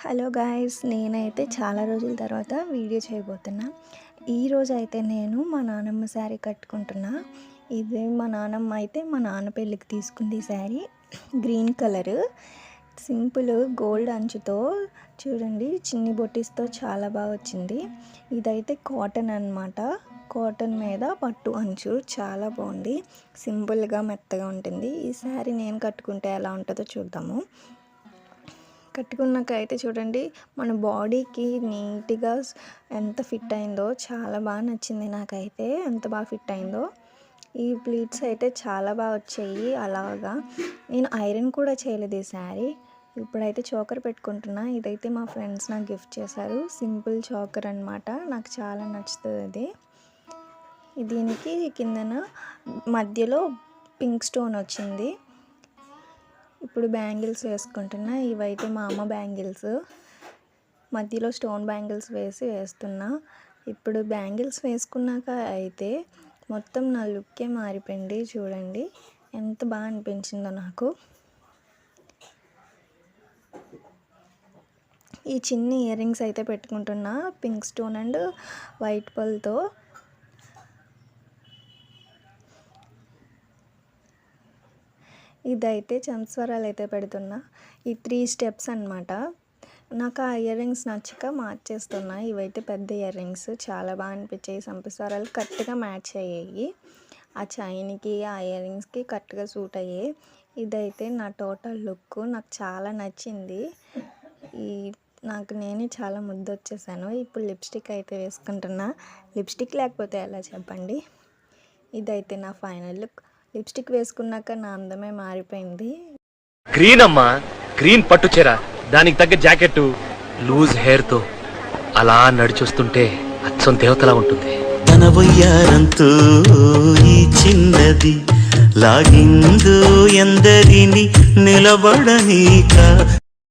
Hello guys, నేనైతే చాలా రోజుల తర్వాత వీడియో చేయబోతున్నా. ఈరోజు అయితే నేను మా నానమ్మ శారీ కట్టుకుంటున్నా. ఇది మా నానమ్మ అయితే మా నాన్న పెళ్ళికి తీసుకుంది sari. Green colour simple gold అంచుతో చూడండి, చిన్ని బొట్టిస్తో చాలా బాగా వచ్చింది. ఇదైతే కాటన్ అన్నమాట. కాటన్ మీద పట్టు అంచు చాలా బాగుంది. సింపుల్గా మెత్తగా ఉంటుంది. ఈ శారీ నేను కట్టుకుంటే ఎలా ఉంటుందో చూద్దాము. కట్టుకున్నాక అయితే చూడండి, మన బాడీకి నీట్గా ఎంత ఫిట్ అయిందో చాలా బాగా నచ్చింది. నాకైతే ఎంత బాగా ఫిట్ అయిందో. ఈ ప్లీట్స్ అయితే చాలా బాగా వచ్చాయి. అలాగా నేను ఐరన్ కూడా చేయలేదు ఈ శారీ. ఇప్పుడైతే చోకర్ పెట్టుకుంటున్నా. ఇదైతే మా ఫ్రెండ్స్ నాకు గిఫ్ట్ చేశారు. సింపుల్ చోకర్ అనమాట. నాకు చాలా నచ్చుతుంది ఇది. దీనికి కిందన మధ్యలో పింక్ స్టోన్ వచ్చింది. ఇప్పుడు బ్యాంగిల్స్ వేసుకుంటున్నా. ఇవైతే మా అమ్మ బ్యాంగిల్స్. మధ్యలో స్టోన్ బ్యాంగిల్స్ వేస్తున్నా. ఇప్పుడు బ్యాంగిల్స్ వేసుకున్నాక అయితే మొత్తం నా లుక్కే మారిపోయింది. చూడండి ఎంత బాగా అనిపించిందో నాకు. ఈ చిన్ని ఇయర్ రింగ్స్ అయితే పెట్టుకుంటున్నా, పింక్ స్టోన్ అండ్ వైట్ పల్తో. ఇదైతే చంస్వరాలు అయితే పెడుతున్నా. ఈ 3 స్టెప్స్ అనమాట. నాకు ఆ ఇయర్ రింగ్స్ నచ్చక మార్చేస్తున్నా. ఇవైతే పెద్ద ఇయర్ రింగ్స్ చాలా బాగా అనిపించాయి. చంపస్వరాలు కరెక్ట్గా మ్యాచ్ అయ్యాయి. ఆ చైన్కి ఆ ఇయర్ రింగ్స్కి కరెక్ట్గా సూట్ అయ్యాయి. ఇదైతే నా టోటల్ లుక్. నాకు చాలా నచ్చింది. నాకు నేనే చాలా ముద్దు వచ్చేసాను. ఇప్పుడు లిప్స్టిక్ అయితే వేసుకుంటున్నా. లిప్స్టిక్ లేకపోతే ఎలా చెప్పండి. ఇదైతే నా ఫైనల్ లుక్. లిప్స్టిక్ వేసుకున్నాక నా అందమే మారిపోయింది. గ్రీన్ అమ్మా, గ్రీన్ పట్టు చీర, దానికి తగ్గ జాకెట్, లూజ్ హెయిర్ తో అలా నడిచొస్తుంటే అచ్చం దేవతలా ఉంటుంది. తన వయ్యారంతో ఈ చిన్నది లాగిందో ఎందరిని నిలబడనీక.